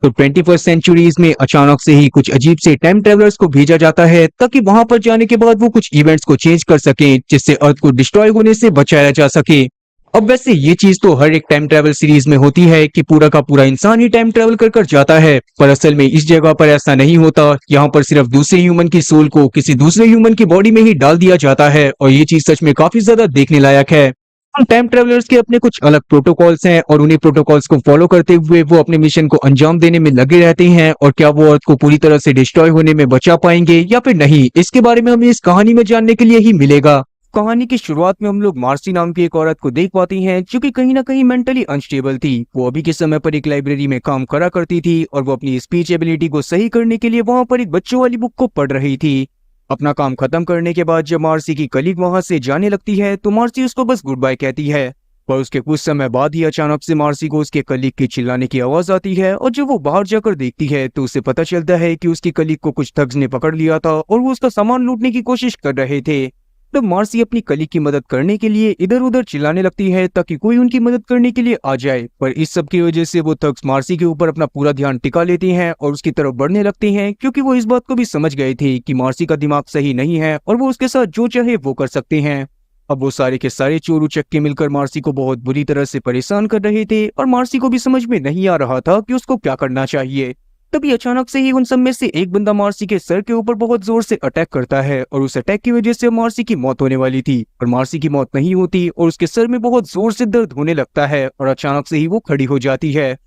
तो 21st centuries में अचानक से ही कुछ अजीब से टाइम ट्रेवलर्स को भेजा जाता है ताकि वहां पर जाने के बाद वो कुछ इवेंट्स को चेंज कर सके जिससे अर्थ को डिस्ट्रॉय होने से बचाया जा सके। अब वैसे ये चीज तो हर एक टाइम ट्रेवल सीरीज में होती है कि पूरा का पूरा इंसान ही टाइम ट्रेवल कर कर जाता है, पर असल में इस जगह पर ऐसा नहीं होता। यहाँ पर सिर्फ दूसरे ह्यूमन की सोल को किसी दूसरे ह्यूमन की बॉडी में ही डाल दिया जाता है और ये चीज सच में काफी ज्यादा देखने लायक है। टाइम ट्रेवलर्स के अपने कुछ अलग प्रोटोकॉल्स हैं और उन्हीं प्रोटोकॉल्स को फॉलो करते हुए वो अपने मिशन को अंजाम देने में लगे रहते हैं। और क्या वो अर्थ को पूरी तरह से डिस्ट्रॉय होने में बचा पाएंगे या फिर नहीं, इसके बारे में हमें इस कहानी में जानने के लिए ही मिलेगा। कहानी की शुरुआत में हम लोग मार्सी नाम की एक औरत को देख पाते हैं जो कि कहीं ना कहीं मेंटली अनस्टेबल थी। वो अभी के समय पर एक लाइब्रेरी में काम करा करती थी और वो अपनी स्पीच एबिलिटी को सही करने के लिए वहां पर एक बच्चों वाली बुक को पढ़ रही थी। अपना काम खत्म करने के बाद जब मार्सी की कलीग वहां से जाने लगती है तो मार्सी उसको बस गुड बाय कहती है। पर उसके कुछ समय बाद ही अचानक से मार्सी को उसके कलीग के चिल्लाने की आवाज आती है और जब वो बाहर जाकर देखती है तो उसे पता चलता है कि उसकी कलीग को कुछ ठग्स ने पकड़ लिया था और वो उसका सामान लूटने की कोशिश कर रहे थे। तब मार्सी अपनी कलीग की मदद करने के लिए इधर उधर चिल्लाने लगती है ताकि कोई उनकी मदद करने के लिए आ जाए, पर इस सब की वजह से वो ठग्स मार्सी के ऊपर अपना पूरा ध्यान टिका लेते हैं और उसकी तरफ बढ़ने लगते हैं क्योंकि वो इस बात को भी समझ गए थे कि मार्सी का दिमाग सही नहीं है और वो उसके साथ जो चाहे वो कर सकते हैं। अब वो सारे के सारे चोर उचक्के मिलकर मार्सी को बहुत बुरी तरह से परेशान कर रहे थे और मार्सी को भी समझ में नहीं आ रहा था कि उसको क्या करना चाहिए। तभी अचानक से ही उन सब में से एक बंदा मार्सी के सर के ऊपर बहुत जोर से अटैक करता है और उस अटैक की वजह से मार्सी की मौत होने वाली थी, और मार्सी की मौत नहीं होती और उसके सर में बहुत जोर से दर्द होने लगता है और अचानक से ही वो खड़ी हो जाती है।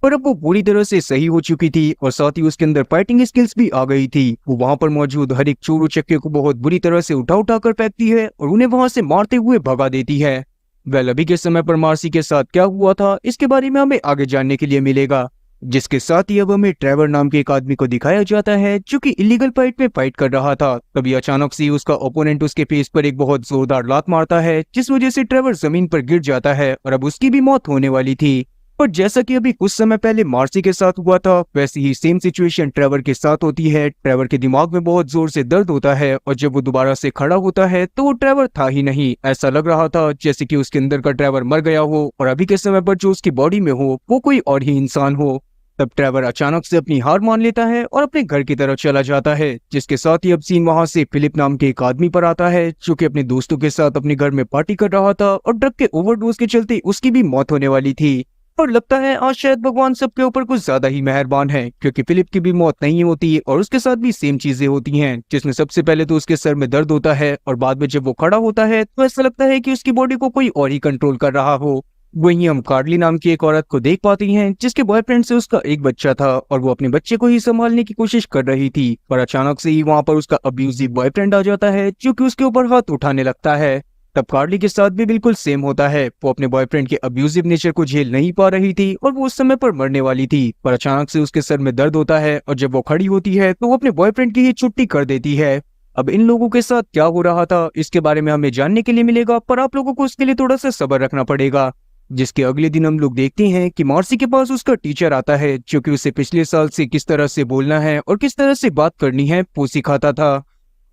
पर अब वो पूरी तरह से सही हो चुकी थी और साथ ही उसके अंदर फाइटिंग स्किल्स भी आ गई थी। वो वहां पर मौजूद हर एक चोर उचक्के को बहुत बुरी तरह से उठा उठा कर फेंकती है और उन्हें वहां से मारते हुए भगा देती है। वेल, अभी के समय पर मार्सी के साथ क्या हुआ था इसके बारे में हमें आगे जानने के लिए मिलेगा, जिसके साथ ही अब हमें ट्रेवर नाम के एक आदमी को दिखाया जाता है जो कि इलीगल फाइट में फाइट कर रहा था। तभी अचानक से उसका ओपोनेंट उसके फेस पर एक बहुत जोरदार लात मारता है जिस वजह से ट्रेवर जमीन पर गिर जाता है और अब उसकी भी मौत होने वाली थी। पर जैसा कि अभी कुछ समय पहले मार्सी के साथ हुआ था वैसे ही सेम सिचुएशन ट्रेवर के साथ होती है। ट्रेवर के दिमाग में बहुत जोर से दर्द होता है और जब वो दोबारा से खड़ा होता है तो वो ट्रेवर था ही नहीं। ऐसा लग रहा था जैसे कि उसके अंदर का ट्रेवर मर गया हो और अभी के समय पर जो उसकी बॉडी में हो वो कोई और ही इंसान हो। तब ट्रेवर अचानक से अपनी हार मान लेता है और अपने घर की तरफ चला जाता है, जिसके साथ ही अब सीन वहां से फिलिप नाम के एक आदमी पर आता है जो कि अपने दोस्तों के साथ अपने घर में पार्टी कर रहा था और ड्रग के ओवरडोज के चलते उसकी भी मौत होने वाली थी। और लगता है आज शायद भगवान सबके ऊपर कुछ ज्यादा ही मेहरबान है क्योंकि फिलिप की भी मौत नहीं होती और उसके साथ भी सेम चीजें होती हैं, जिसमें सबसे पहले तो उसके सर में दर्द होता है और बाद में जब वो खड़ा होता है तो ऐसा लगता है कि उसकी बॉडी को कोई और ही कंट्रोल कर रहा हो। वहीं हम कार्ली नाम की एक औरत को देख पाती हैं जिसके बॉयफ्रेंड से उसका एक बच्चा था और वो अपने बच्चे को ही संभालने की कोशिश कर रही थी, पर अचानक से ही वहां पर उसका अब्यूजिव बॉयफ्रेंड आ जाता है जो कि उसके ऊपर हाथ उठाने लगता है। तब कार्ली के साथ भी बिल्कुल सेम होता है। वो अपने बॉयफ्रेंड के अब्यूजिव नेचर को झेल नहीं पा रही थी और वो उस समय पर मरने वाली थी, पर अचानक से उसके सर में दर्द होता है और जब वो खड़ी होती है तो वो अपने बॉयफ्रेंड की ही छुट्टी कर देती है। अब इन लोगों के साथ क्या हो रहा था इसके बारे में हमें जानने के लिए मिलेगा, पर आप लोगों को उसके लिए थोड़ा सा सब्र रखना पड़ेगा। जिसके अगले दिन हम लोग देखते हैं कि मार्सी के पास उसका टीचर आता है जो कि उसे पिछले साल से किस तरह से बोलना है और किस तरह से बात करनी है वो सिखाता था।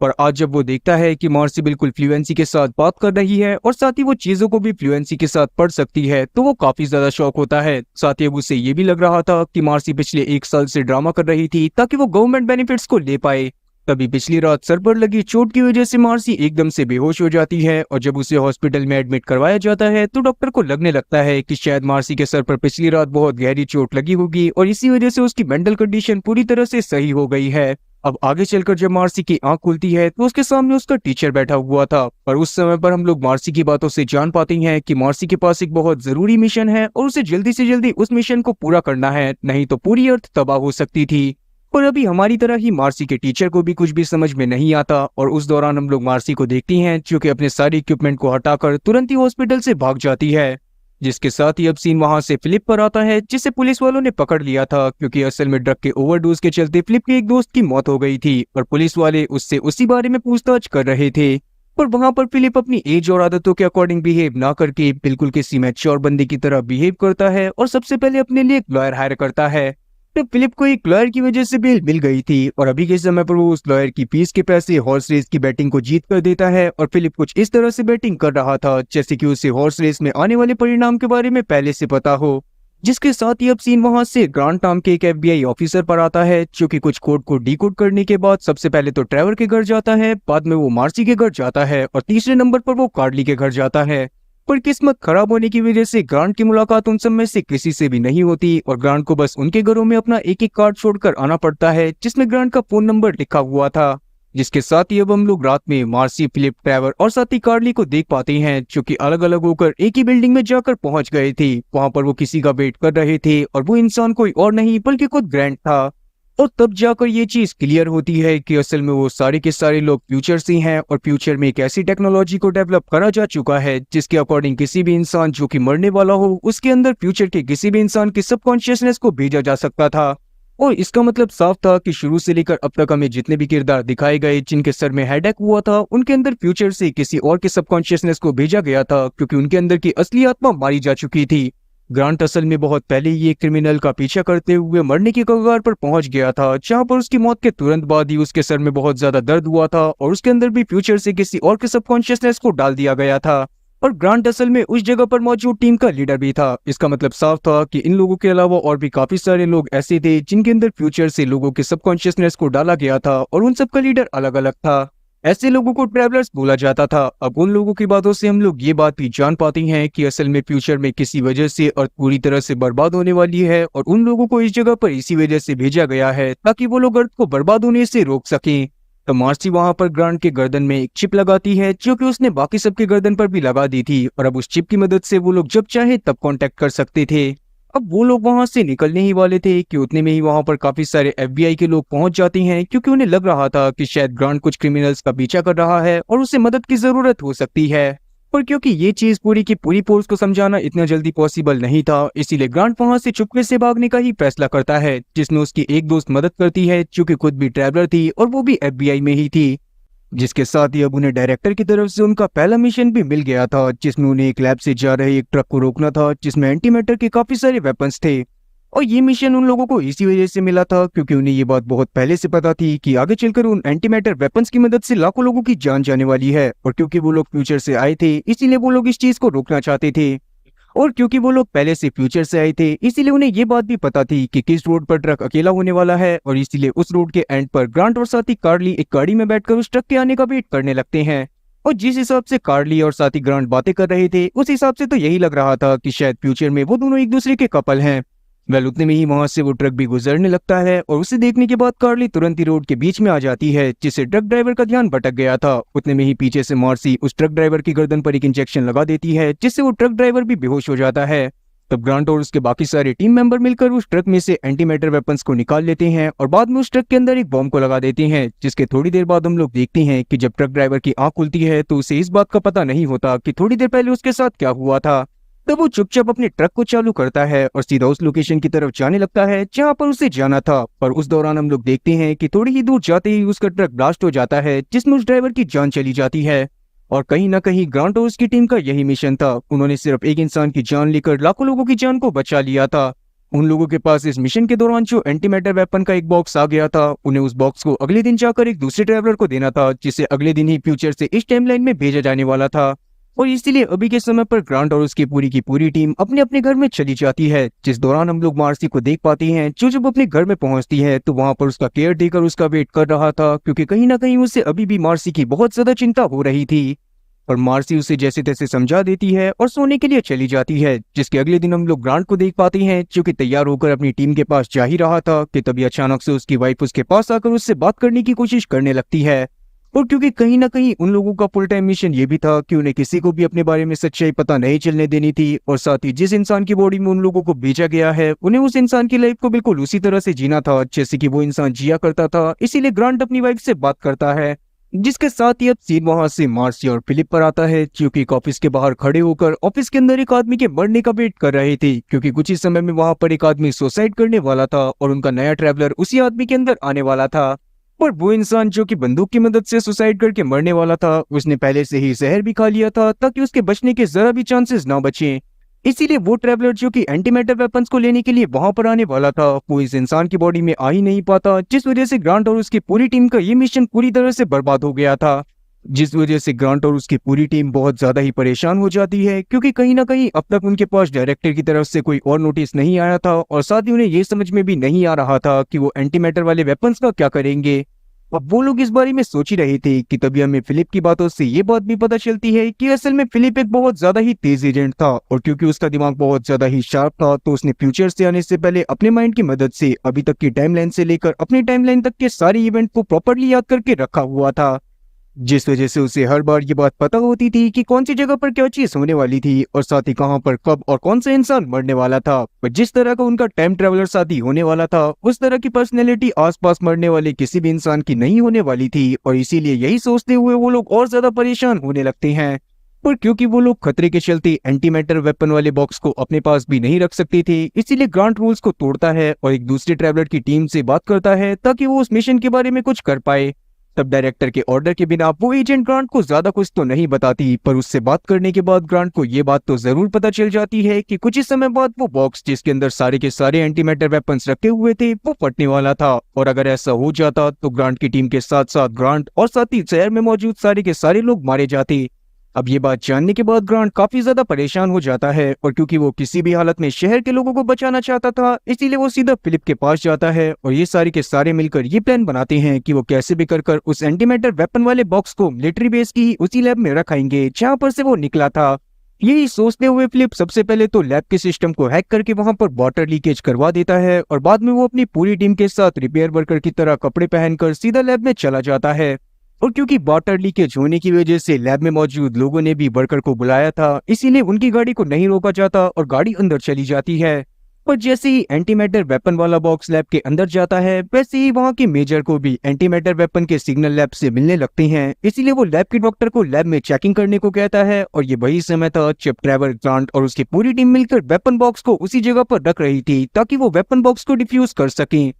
पर आज जब वो देखता है कि मार्सी बिल्कुल फ्लुएंसी के साथ बात कर रही है और साथ ही वो चीजों को भी फ्लुएंसी के साथ पढ़ सकती है तो वो काफी ज्यादा शौक होता है। साथ ही अब उसे ये भी लग रहा था कि मार्सी पिछले एक साल से ड्रामा कर रही थी ताकि वो गवर्नमेंट बेनिफिट्स को ले पाए। तभी पिछली रात सर पर लगी चोट की वजह से मार्सी एकदम से बेहोश हो जाती है और जब उसे हॉस्पिटल में एडमिट करवाया जाता है तो डॉक्टर को लगने लगता है कि शायद मार्सी के सर पर पिछली रात बहुत गहरी चोट लगी होगी और इसी वजह से उसकी मेंटल कंडीशन पूरी तरह से सही हो गई है। अब आगे चलकर जब मार्सी की आंख खुलती है तो उसके सामने उसका टीचर बैठा हुआ था, पर उस समय पर हम लोग मार्सी की बातों से जान पाते हैं कि मार्सी के पास एक बहुत जरूरी मिशन है और उसे जल्दी से जल्दी उस मिशन को पूरा करना है, नहीं तो पूरी अर्थ तबाह हो सकती थी। पर अभी हमारी तरह ही मार्सी के टीचर को भी कुछ भी समझ में नहीं आता और उस दौरान हम लोग मार्सी को देखती हैं जो कि अपने सारे इक्विपमेंट को हटाकर तुरंत ही हॉस्पिटल से भाग जाती है। जिसके साथ ही अब सीन वहां से फिलिप पर आता है जिसे पुलिस वालों ने पकड़ लिया था क्योंकि असल में ड्रग के ओवरडोज के चलते फिलिप के एक दोस्त की मौत हो गई थी और पुलिस वाले उससे उसी बारे में पूछताछ कर रहे थे। पर वहां पर फिलिप अपनी एज और आदतों के अकॉर्डिंग बिहेव ना करके बिल्कुल किसी मैच्योर बंदे की तरह बिहेव करता है और सबसे पहले अपने लिए एक लॉयर हायर करता है। तो फिलिप को एक लॉयर की वजह से बेल मिल गई थी और अभी के समय पर वो उस लॉयर की फीस के पैसे हॉर्स रेस की बैटिंग को जीत कर देता है और फिलिप कुछ इस तरह से बैटिंग कर रहा था जैसे कि उसे हॉर्स रेस में आने वाले परिणाम के बारे में पहले से पता हो। जिसके साथ ही अब सीन वहां से ग्रांट नाम के एक FBI ऑफिसर पर आता है, जो कि कुछ कोड को डीकोड करने के बाद सबसे पहले तो ट्रेवर के घर जाता है, बाद में वो मार्सी के घर जाता है और तीसरे नंबर पर वो कार्ली के घर जाता है। पर किस्मत खराब होने की वजह से ग्रांट की मुलाकात उन सब में से किसी से भी नहीं होती और ग्रांट को बस उनके घरों में अपना एक एक कार्ड छोड़कर आना पड़ता है, जिसमें ग्रांट का फोन नंबर लिखा हुआ था। जिसके साथ ही अब हम लोग रात में मार्सी, फिलिप, ट्रेवर और साथ ही कार्ली को देख पाते हैं, जो कि अलग अलग होकर एक ही बिल्डिंग में जाकर पहुंच गए थे। वहां पर वो किसी का वेट कर रहे थे और वो इंसान कोई और नहीं बल्कि खुद ग्रैंट था। और तब जाकर ये चीज क्लियर होती है कि असल में वो सारे के सारे लोग फ्यूचर से हैं और फ्यूचर में एक ऐसी टेक्नोलॉजी को डेवलप करा जा चुका है जिसके अकॉर्डिंग किसी भी इंसान जो कि मरने वाला हो उसके अंदर फ्यूचर के किसी भी इंसान की सबकॉन्शियसनेस को भेजा जा सकता था। और इसका मतलब साफ था कि शुरू से लेकर अब तक हमें जितने भी किरदार दिखाए गए जिनके सर में हेडेक हुआ था, उनके अंदर फ्यूचर से किसी और के सबकॉन्शियसनेस को भेजा गया था, क्योंकि उनके अंदर की असली आत्मा मारी जा चुकी थी। ग्रांट असल में बहुत पहले ही एक क्रिमिनल का पीछा करते हुए मरने की कगार पर पहुंच गया था, जहां पर उसकी मौत के तुरंत बाद ही उसके सर में बहुत ज्यादा दर्द हुआ था और उसके अंदर भी फ्यूचर से किसी और के सबकॉन्शियसनेस को डाल दिया गया था। और ग्रांट असल में उस जगह पर मौजूद टीम का लीडर भी था। इसका मतलब साफ था कि इन लोगों के अलावा और भी काफी सारे लोग ऐसे थे जिनके अंदर फ्यूचर से लोगों के सबकॉन्शियसनेस को डाला गया था और उन सबका लीडर अलग अलग था। ऐसे लोगों को ट्रैवलर्स बोला जाता था। अब उन लोगों की बातों से हम लोग ये बात भी जान पाते हैं कि असल में फ्यूचर में किसी वजह से अर्थ पूरी तरह से बर्बाद होने वाली है और उन लोगों को इस जगह पर इसी वजह से भेजा गया है ताकि वो लोग अर्थ को बर्बाद होने से रोक सकें। तो मार्सी वहां पर ग्रांट के गर्दन में एक चिप लगाती है, जो कि उसने बाकी सबके गर्दन पर भी लगा दी थी और अब उस चिप की मदद से वो लोग जब चाहे तब कांटेक्ट कर सकते थे। अब वो लोग वहां से निकलने ही वाले थे कि उतने में ही वहां पर काफी सारे FBI के लोग पहुंच जाते हैं, क्योंकि उन्हें लग रहा था कि शायद ग्रांट कुछ क्रिमिनल्स का पीछा कर रहा है और उसे मदद की जरूरत हो सकती है। पर क्योंकि ये चीज पूरी की पूरी फोर्स को समझाना इतना जल्दी पॉसिबल नहीं था, इसीलिए ग्रांट वहां से चुपके से भागने का ही फैसला करता है, जिसमें उसकी एक दोस्त मदद करती है जो कि खुद भी ट्रैवलर थी और वो भी FBI में ही थी। जिसके साथ ही अब उन्हें डायरेक्टर की तरफ से उनका पहला मिशन भी मिल गया था, जिसमें उन्हें एक लैब से जा रहे एक ट्रक को रोकना था जिसमें एंटी मैटर के काफी सारे वेपन्स थे। और ये मिशन उन लोगों को इसी वजह से मिला था क्योंकि उन्हें ये बात बहुत पहले से पता थी कि आगे चलकर उन एंटी मैटर वेपन्स की मदद से लाखों लोगों की जान जाने वाली है। और क्योंकि वो लोग फ्यूचर से आए थे इसीलिए वो लोग इस चीज को रोकना चाहते थे। और क्योंकि वो लोग पहले से फ्यूचर से आए थे इसीलिए उन्हें ये बात भी पता थी कि किस रोड पर ट्रक अकेला होने वाला है और इसीलिए उस रोड के एंड पर ग्रांट और साथी कार्ली एक गाड़ी में बैठकर उस ट्रक के आने का वेट करने लगते हैं। और जिस हिसाब से कार्ली और साथी ग्रांट बातें कर रहे थे उस हिसाब से तो यही लग रहा था कि शायद फ्यूचर में वो दोनों एक दूसरे के कपल हैं। वेल उतने में ही वहां से वो ट्रक भी गुजरने लगता है और उसे देखने के बाद कार्ली तुरंत ही रोड के बीच में आ जाती है, जिससे ट्रक ड्राइवर का ध्यान भटक गया था। उतने में ही पीछे से मार्सी उस ट्रक ड्राइवर की गर्दन पर एक इंजेक्शन लगा देती है, जिससे वो ट्रक ड्राइवर भी बेहोश हो जाता है। तब ग्रांट और उसके बाकी सारे टीम मेंबर मिलकर उस ट्रक में से एंटी मैटर वेपन्स को निकाल लेते हैं और बाद में उस ट्रक के अंदर एक बॉम्ब को लगा देते हैं, जिसके थोड़ी देर बाद हम लोग देखते हैं कि जब ट्रक ड्राइवर की आंख खुलती है तो उसे इस बात का पता नहीं होता कि थोड़ी देर पहले उसके साथ क्या हुआ था। तब वो चुपचाप अपने ट्रक को चालू करता है और सीधा उस लोकेशन की तरफ जाने लगता है जहां पर उसे जाना था। पर उस दौरान हम लोग देखते हैं कि थोड़ी ही दूर जाते ही उसका ट्रक ब्लास्ट हो जाता है, जिसमें उस ड्राइवर की जान चली जाती है। और कहीं ना कहीं ग्रांट और उसकी टीम का यही मिशन था। उन्होंने सिर्फ एक इंसान की जान लेकर लाखों लोगों की जान को बचा लिया था। उन लोगों के पास इस मिशन के दौरान जो एंटी मैटर वेपन का एक बॉक्स आ गया था, उन्हें उस बॉक्स को अगले दिन जाकर एक दूसरे ट्रैवलर को देना था, जिसे अगले दिन ही फ्यूचर से इस टाइमलाइन में भेजा जाने वाला था। और इसीलिए अभी के समय पर ग्रांट और उसकी पूरी की पूरी टीम अपने अपने घर में चली जाती है। जिस दौरान हम लोग मार्सी को देख पाते हैं, जो जब अपने घर में पहुंचती है तो वहां पर उसका केयर टेकर उसका वेट कर रहा था, क्योंकि कहीं ना कहीं उसे अभी भी मार्सी की बहुत ज्यादा चिंता हो रही थी। और मार्सी उसे जैसे तैसे समझा देती है और सोने के लिए चली जाती है। जिसके अगले दिन हम लोग ग्रांट को देख पाते हैं, जो कि तैयार होकर अपनी टीम के पास जा ही रहा था कि तभी अचानक से उसकी वाइफ उसके पास आकर उससे बात करने की कोशिश करने लगती है। और क्योंकि कहीं ना कहीं उन लोगों का फुल टाइम मिशन ये भी था कि उन्हें किसी को भी अपने बारे में सच्चाई पता नहीं चलने देनी थी, और साथ ही जिस इंसान की बॉडी में उन लोगों को भेजा गया है उन्हें उस इंसान की लाइफ को बिल्कुल उसी तरह से जीना था जैसे कि वो इंसान जिया करता था। इसीलिए ग्रांट अपनी वाइफ से बात करता है। जिसके साथ ही अब सीन वहां से मार्सी और फिलिप पर आता है, जो कि एक ऑफिस के बाहर खड़े होकर ऑफिस के अंदर एक आदमी के मरने का वेट कर रहे थे, क्योंकि कुछ ही समय में वहां पर एक आदमी सुसाइड करने वाला था और उनका नया ट्रैवलर उसी आदमी के अंदर आने वाला था। पर वो इंसान जो कि बंदूक की मदद से सुसाइड करके मरने वाला था, उसने पहले से ही जहर भी खा लिया था ताकि उसके बचने के जरा भी चांसेस ना बचे। इसीलिए वो ट्रैवलर जो कि एंटी मैटर वेपन्स को लेने के लिए वहां पर आने वाला था, वो इस इंसान की बॉडी में आ ही नहीं पाता, जिस वजह से ग्रांट और उसकी पूरी टीम का ये मिशन पूरी तरह से बर्बाद हो गया था। जिस वजह से ग्रांट और उसकी पूरी टीम बहुत ज्यादा ही परेशान हो जाती है, क्योंकि कहीं ना कहीं अब तक उनके पास डायरेक्टर की तरफ से कोई और नोटिस नहीं आया था और साथ ही उन्हें ये समझ में भी नहीं आ रहा था कि वो एंटी मैटर वाले वेपन्स का क्या करेंगे। अब वो लोग इस बारे में सोच ही रहे थे कि तभी हमें फिलिप की बातों से ये बात भी पता चलती है कि असल में फिलिप एक बहुत ज्यादा ही तेज एजेंट था, और क्योंकि उसका दिमाग बहुत ज्यादा ही शार्प था तो उसने फ्यूचर से आने से पहले अपने माइंड की मदद से अभी तक की टाइमलाइन से लेकर अपनी टाइमलाइन तक के सारे इवेंट को प्रॉपर्ली याद करके रखा हुआ था, जिस वजह से उसे हर बार ये बात पता होती थी कि कौन सी जगह पर क्या चीज होने वाली थी और साथ ही कहां पर कब और कौन सा इंसान मरने वाला था। पर जिस तरह का उनका टाइम ट्रेवलर साथी होने वाला था उस तरह की पर्सनैलिटी आसपास मरने वाले किसी भी इंसान की नहीं होने वाली थी, और इसीलिए यही सोचते हुए वो लोग और ज्यादा परेशान होने लगते हैं। पर क्योंकि वो लोग खतरे के चलते एंटी मैटर वेपन वाले बॉक्स को अपने पास भी नहीं रख सकते थे, इसीलिए ग्रांट रूल्स को तोड़ता है और एक दूसरे ट्रेवलर की टीम से बात करता है ताकि वो उस मिशन के बारे में कुछ कर पाए। तब डायरेक्टर के ऑर्डर के बिना वो एजेंट ग्रांट को ज्यादा कुछ तो नहीं बताती, पर उससे बात करने के बाद ग्रांट को ये बात तो जरूर पता चल जाती है कि कुछ ही समय बाद वो बॉक्स जिसके अंदर सारे के सारे एंटी मैटर वेपन्स रखे हुए थे वो फटने वाला था, और अगर ऐसा हो जाता तो ग्रांट की टीम के साथ साथ ग्रांट और साथ ही शहर में मौजूद सारे के सारे लोग मारे जाते। अब ये बात जानने के बाद ग्रांट काफी ज्यादा परेशान हो जाता है, और क्योंकि वो किसी भी हालत में शहर के लोगों को बचाना चाहता था इसीलिए वो सीधा फिलिप के पास जाता है और ये सारे के सारे मिलकर ये प्लान बनाते हैं कि वो कैसे भी कर उस एंटीमैटर वेपन वाले बॉक्स को मिलिट्री बेस की उसी लैब में रखाएंगे जहाँ पर से वो निकला था। यही सोचते हुए फिलिप सबसे पहले तो लैब के सिस्टम को हैक करके वहां पर वाटर लीकेज करवा देता है, और बाद में वो अपनी पूरी टीम के साथ रिपेयर वर्कर की तरह कपड़े पहनकर सीधा लैब में चला जाता है। और क्योंकि वाटर लीकेज होने की वजह से लैब में मौजूद लोगों ने भी वर्कर को बुलाया था, इसीलिए उनकी गाड़ी को नहीं रोका जाता और गाड़ी अंदर चली जाती है। पर जैसे ही एंटीमैटर वेपन वाला बॉक्स लैब के अंदर जाता है वैसे ही वहां के मेजर को भी एंटीमैटर वेपन के सिग्नल लैब से मिलने लगते हैं, इसीलिए वो लैब के डॉक्टर को लैब में चेकिंग करने को कहता है। और ये वही समय था जब ट्रेवर ग्रांट और उसकी पूरी टीम मिलकर वेपन बॉक्स को उसी जगह पर रख रही थी ताकि वो वेपन बॉक्स को डिफ्यूज कर सकें।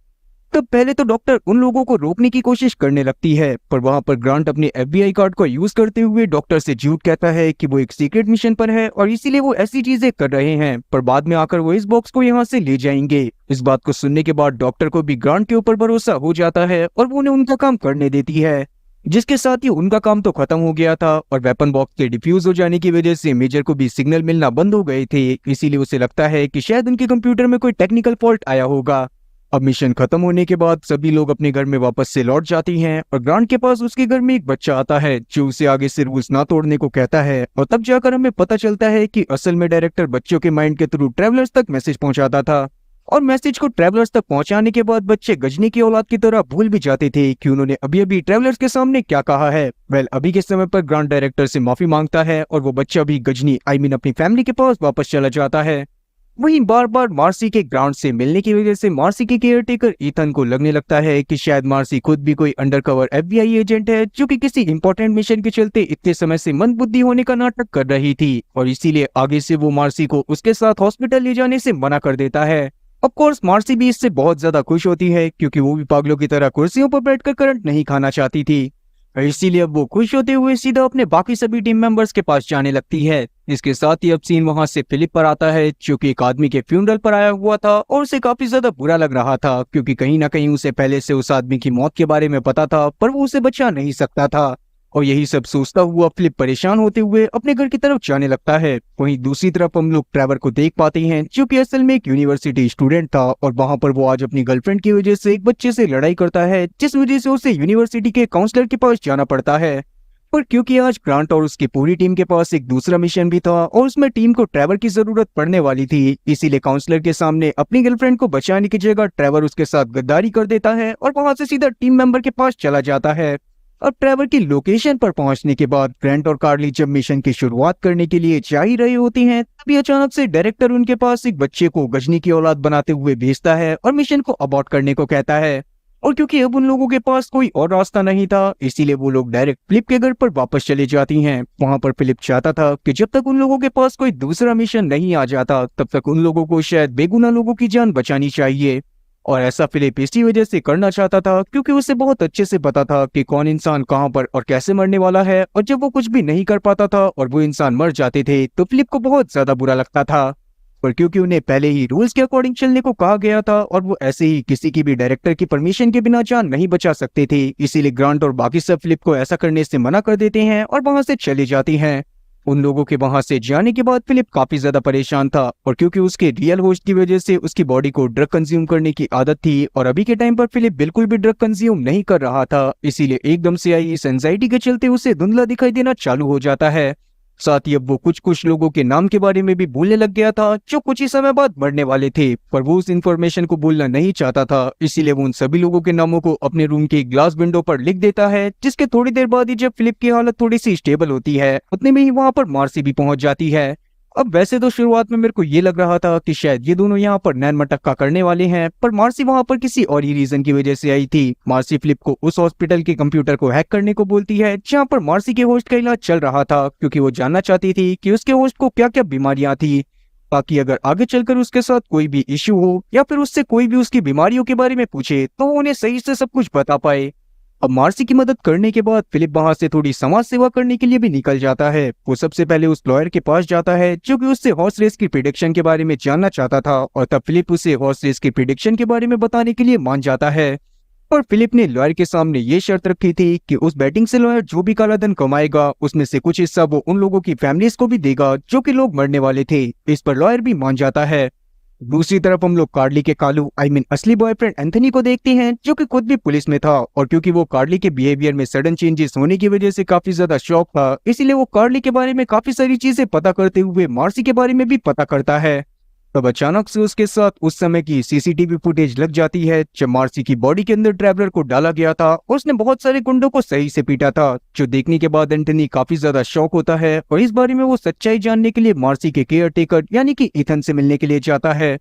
तब पहले तो डॉक्टर उन लोगों को रोकने की कोशिश करने लगती है, पर वहां पर ग्रांट अपने एफबीआई कार्ड को यूज करते हुए डॉक्टर से झूठ कहता है कि वो एक सीक्रेट मिशन पर है और इसीलिए वो ऐसी चीजें कर रहे हैं, पर बाद में आकर वो इस बॉक्स को यहाँ से ले जाएंगे। इस बात को सुनने के बाद डॉक्टर को भी ग्रांट के ऊपर भरोसा हो जाता है और वो उन्हें उनका काम करने देती है, जिसके साथ ही उनका काम तो खत्म हो गया था और वेपन बॉक्स के डिफ्यूज हो जाने की वजह से मेजर को भी सिग्नल मिलना बंद हो गए थे, इसीलिए उसे लगता है कि शायद उनके कंप्यूटर में कोई टेक्निकल फॉल्ट आया होगा। अब मिशन खत्म होने के बाद सभी लोग अपने घर में वापस से लौट जाती हैं और ग्रांट के पास उसके घर में एक बच्चा आता है जो उसे आगे से रूल्स ना तोड़ने को कहता है, और तब जाकर हमें पता चलता है कि असल में डायरेक्टर बच्चों के माइंड के थ्रू ट्रैवलर्स तक मैसेज पहुंचाता था, और मैसेज को ट्रैवलर्स तक पहुंचाने के बाद बच्चे गजनी की औलाद की तरह भूल भी जाते थे कि उन्होंने अभी अभी ट्रैवलर्स के सामने क्या कहा है। अभी के समय पर ग्रांट डायरेक्टर से माफी मांगता है और वो बच्चा भी गजनी अपनी फैमिली के पास वापस चला जाता है। वहीं बार बार मार्सी के ग्रांट से मिलने की वजह से मार्सी के केयरटेकर ईथन को लगने लगता है कि शायद मार्सी खुद भी कोई अंडरकवर एफबीआई एजेंट है जो कि किसी इंपॉर्टेंट मिशन के चलते इतने समय से मंदबुद्धि होने का नाटक कर रही थी, और इसीलिए आगे से वो मार्सी को उसके साथ हॉस्पिटल ले जाने से मना कर देता है। ऑफ कोर्स मार्सी भी इससे बहुत ज्यादा खुश होती है क्योंकि वो भी पागलों की तरह कुर्सियों पर बैठकर करंट नहीं खाना चाहती थी, इसीलिए अब वो खुश होते हुए सीधा अपने बाकी सभी टीम मेंबर्स के पास जाने लगती है। इसके साथ ही अब सीन वहां से फिलिप पर आता है जो कि एक आदमी के फ्यूनरल पर आया हुआ था और उसे काफी ज्यादा बुरा लग रहा था क्योंकि कहीं ना कहीं उसे पहले से उस आदमी की मौत के बारे में पता था पर वो उसे बचा नहीं सकता था। और यही सब सोचता हुआ फिलिप परेशान होते हुए अपने घर की तरफ जाने लगता है। वहीं दूसरी तरफ हम लोग ट्रेवर को देख पाते हैं जो कि असल में एक यूनिवर्सिटी स्टूडेंट था और वहां पर वो आज अपनी गर्लफ्रेंड की वजह से एक बच्चे से लड़ाई करता है जिस वजह से उसे यूनिवर्सिटी के काउंसलर के पास जाना पड़ता है। पर क्योंकि आज ग्रांट और उसकी पूरी टीम के पास एक दूसरा मिशन भी था और उसमें टीम को ट्रेवर की जरूरत पड़ने वाली थी, इसीलिए काउंसलर के सामने अपनी गर्लफ्रेंड को बचाने की जगह ट्रेवर उसके साथ गद्दारी कर देता है और वहां से सीधा टीम मेंबर के पास चला जाता है। अब ट्रेवर की लोकेशन पर पहुंचने के बाद ग्रांट और कार्ली जब मिशन की शुरुआत करने के लिए जा ही रहे होते हैं तभी अचानक से डायरेक्टर उनके पास एक बच्चे को गजनी की औलाद बनाते हुए भेजता है और मिशन को अबॉर्ट करने को कहता है। और क्योंकि अब उन लोगों के पास कोई और रास्ता नहीं था इसीलिए वो लोग डायरेक्ट फिलिप के घर पर वापस चले जाती हैं। वहां पर फिलिप चाहता था कि जब तक उन लोगों के पास कोई दूसरा मिशन नहीं आ जाता तब तक उन लोगों को शायद बेगुनाह लोगों की जान बचानी चाहिए, और ऐसा फिलिप इसी वजह से करना चाहता था क्योंकि उसे बहुत अच्छे से पता था कि कौन इंसान कहां पर और कैसे मरने वाला है, और जब वो कुछ भी नहीं कर पाता था और वो इंसान मर जाते थे तो फिलिप को बहुत ज्यादा बुरा लगता था। पर क्योंकि उन्हें पहले ही रूल्स के अकॉर्डिंग चलने को कहा गया था और वो ऐसे ही किसी की भी डायरेक्टर की परमिशन के बिना जान नहीं बचा सकते थे, इसीलिए ग्रांट और बाकी सब फिलिप को ऐसा करने से मना कर देते हैं और वहां से चले जाती हैं। उन लोगों के वहां से जाने के बाद फिलिप काफी ज्यादा परेशान था और क्योंकि उसके रियल होस्ट की वजह से उसकी बॉडी को ड्रग कंज्यूम करने की आदत थी और अभी के टाइम पर फिलिप बिल्कुल भी ड्रग कंज्यूम नहीं कर रहा था, इसीलिए एकदम से आई इस एंजाइटी के चलते उसे धुंधला दिखाई देना चालू हो जाता है। साथ ही अब वो कुछ लोगों के नाम के बारे में भी भूलने लग गया था जो कुछ ही समय बाद मरने वाले थे, पर वो उस इन्फॉर्मेशन को भूलना नहीं चाहता था, इसीलिए वो उन सभी लोगों के नामों को अपने रूम के ग्लास विंडो पर लिख देता है। जिसके थोड़ी देर बाद ही जब फिलिप की हालत थोड़ी सी स्टेबल होती है उतने में ही वहां पर मार्सी भी पहुंच जाती है। अब वैसे तो शुरुआत में मेरे को ये लग रहा था कि शायद ये दोनों यहाँ पर नैन मटक्का करने वाले हैं, पर मार्सी वहां पर किसी और ही रीजन की वजह से आई थी। मार्सी फिलिप को उस हॉस्पिटल के कंप्यूटर को हैक करने को बोलती है जहाँ पर मार्सी के होस्ट का इलाज चल रहा था, क्योंकि वो जानना चाहती थी कि उसके होस्ट को क्या क्या बीमारियां थी, ताकि अगर आगे चलकर उसके साथ कोई भी इश्यू हो या फिर उससे कोई भी उसकी बीमारियों के बारे में पूछे तो वो उन्हें सही से सब कुछ बता पाए। अब मार्सी की मदद करने के बाद फिलिप वहां से थोड़ी समाज सेवा करने के लिए भी निकल जाता है। वो सबसे पहले उस लॉयर के पास जाता है जो कि उससे हॉर्स रेस की प्रिडिक्शन के बारे में जानना चाहता था और तब फिलिप उसे हॉर्स रेस की प्रिडिक्शन के बारे में बताने के लिए मान जाता है। और फिलिप ने लॉयर के सामने ये शर्त रखी थी कि उस बैटिंग से लॉयर जो भी काला धन कमाएगा उसमें से कुछ हिस्सा वो उन लोगों की फैमिलीज को भी देगा जो कि लोग मरने वाले थे। इस पर लॉयर भी मान जाता है। दूसरी तरफ हम लोग कार्ली के कालू असली बॉयफ्रेंड एंथनी को देखते हैं जो कि खुद भी पुलिस में था और क्योंकि वो कार्ली के बिहेवियर में सडन चेंजेस होने की वजह से काफी ज्यादा शॉक था, इसीलिए वो कार्ली के बारे में काफी सारी चीजें पता करते हुए मार्सी के बारे में भी पता करता है। तब अचानक से उसके साथ उस समय की सीसीटीवी फुटेज लग जाती है जब मार्सी की बॉडी के अंदर ट्रैवलर को डाला गया था और उसने बहुत सारे गुंडों को सही से पीटा था, जो देखने के बाद एंटनी काफी ज्यादा शॉक होता है और इस बारे में वो सच्चाई जानने के लिए मार्सी के केयर टेकर यानी कि इथन से मिलने के लिए जाता है।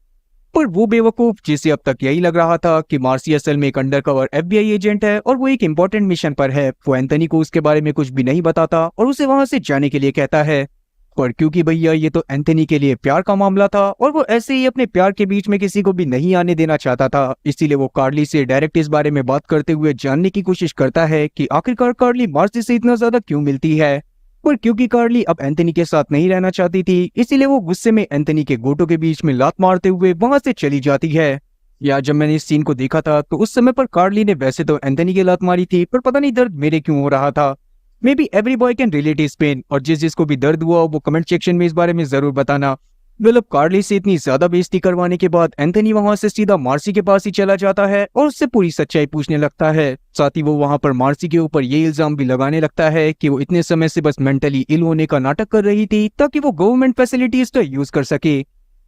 पर वो बेवकूफ जिसे अब तक यही लग रहा था कि मार्सी असल में एक अंडरकवर एफबीआई एजेंट है और वो एक इम्पोर्टेंट मिशन पर है, वो एंथनी को उसके बारे में कुछ भी नहीं बताता और उसे वहां से जाने के लिए कहता है। पर क्योंकि भैया ये तो एंथनी के लिए प्यार का मामला था और वो ऐसे ही अपने प्यार के बीच में किसी को भी नहीं आने देना चाहता था, इसीलिए वो कार्ली से डायरेक्ट इस बारे में बात करते हुए जानने की कोशिश करता है कि आखिरकार कार्ली मार्सी से इतना ज्यादा क्यों मिलती है। पर क्योंकि कार्ली अब एंथनी के साथ नहीं रहना चाहती थी, इसीलिए वो गुस्से में एंथनी के गोटों के बीच में लात मारते हुए वहां से चली जाती है। या जब मैंने इस सीन को देखा था तो उस समय पर कार्ली ने वैसे तो एंथनी की लात मारी थी, पर पता नहीं दर्द मेरे क्यों हो रहा था। May be every boy can relate इस पेन, और जिसको भी दर्द हुआ वो कमेंट सेक्शन में इस बारे में जरूर बताना। अब कार्ली से इतनी ज्यादा बेइज्जती करवाने के बाद एंथनी वहां से सीधा मार्सी के पास ही चला जाता है और उससे पूरी सच्चाई पूछने लगता है। साथ ही वो वहां पर मार्सी के ऊपर ये इल्जाम भी लगाने लगता है कि वो इतने समय से बस मेंटली इल होने का नाटक कर रही थी ताकि वो गवर्नमेंट फैसिलिटीज का यूज कर सके,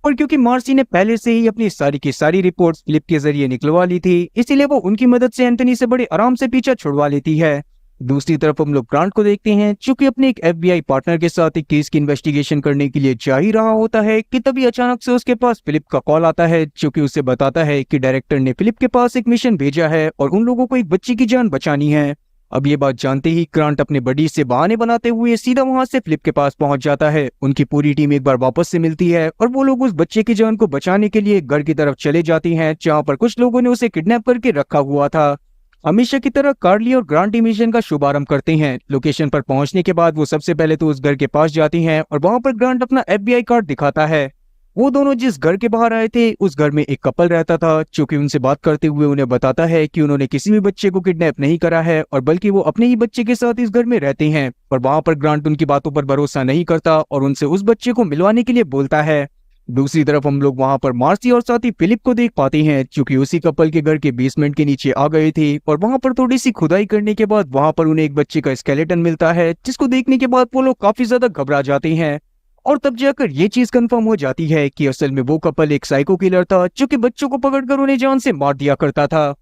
और क्योंकि मार्सी ने पहले से ही अपनी सारी की सारी रिपोर्ट्स फिलिप के जरिए निकलवा ली थी, इसीलिए वो उनकी मदद से एंथनी से बड़े आराम से पीछा छुड़वा लेती है। दूसरी तरफ हम लोग ग्रांट को देखते हैं जो कि अपने एक एफबीआई पार्टनर के साथ एक केस की इन्वेस्टिगेशन करने के लिए जा ही रहा होता है कि तभी अचानक से उसके पास फिलिप का कॉल आता है जो कि उसे बताता है कि डायरेक्टर ने फिलिप के पास एक मिशन भेजा है और उन लोगों को एक बच्ची की जान बचानी है। अब ये बात जानते ही ग्रांट अपने बडी से बहाने बनाते हुए सीधा वहां से फिलिप के पास पहुंच जाता है। उनकी पूरी टीम एक बार वापस से मिलती है और वो लोग उस बच्चे की जान को बचाने के लिए घर की तरफ चले जाती हैं जहां पर कुछ लोगों ने उसे किडनैप करके रखा हुआ था। हमेशा की तरह कार्ली और ग्रांट मिशन का शुभारंभ करते हैं। लोकेशन पर पहुंचने के बाद वो सबसे पहले तो उस घर के पास जाती हैं और वहां पर ग्रांट अपना एफबीआई कार्ड दिखाता है। वो दोनों जिस घर के बाहर आए थे उस घर में एक कपल रहता था जो कि उनसे बात करते हुए उन्हें बताता है कि उन्होंने किसी भी बच्चे को किडनैप नहीं करा है और बल्कि वो अपने ही बच्चे के साथ इस घर में रहते हैं। पर वहां पर ग्रांट उनकी बातों पर भरोसा नहीं करता और उनसे उस बच्चे को मिलवाने के लिए बोलता है। दूसरी तरफ हम लोग वहां पर मार्सी और साथ ही फिलिप को देख पाते हैं जो कि उसी कपल के घर के बेसमेंट के नीचे आ गए थे और वहां पर थोड़ी सी खुदाई करने के बाद वहां पर उन्हें एक बच्चे का स्केलेटन मिलता है, जिसको देखने के बाद वो लोग काफी ज्यादा घबरा जाते हैं। और तब जाकर ये चीज कंफर्म हो जाती है कि असल में वो कपल एक साइको किलर था जो कि बच्चों को पकड़कर उन्हें जान से मार दिया करता था।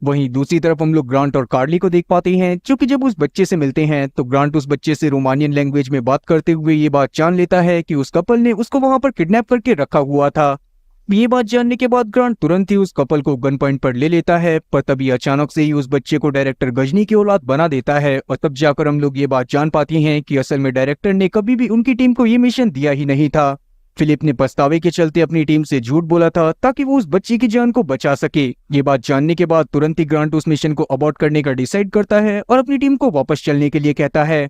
वहीं दूसरी तरफ हम लोग ग्रांट और कार्ली को देख पाते हैं जो कि जब उस बच्चे से मिलते हैं तो ग्रांट उस बच्चे से रोमानियन लैंग्वेज में बात करते हुए ये बात जान लेता है कि उस कपल ने उसको वहां पर किडनैप करके रखा हुआ था। ये बात जानने के बाद ग्रांट तुरंत ही उस कपल को गन पॉइंट पर ले लेता है, पर तभी अचानक से ही उस बच्चे को डायरेक्टर गजनी की औलाद बना देता है और तब जाकर हम लोग ये बात जान पाते हैं कि असल में डायरेक्टर ने कभी भी उनकी टीम को ये मिशन दिया ही नहीं था। फिलिप ने पछतावे के चलते अपनी टीम से झूठ बोला था ताकि वो उस बच्ची की जान को बचा सके। ये बात जानने के बाद तुरंत ही ग्रांट उस मिशन को अबॉर्ट करने का डिसाइड करता है और अपनी टीम को वापस चलने के लिए कहता है।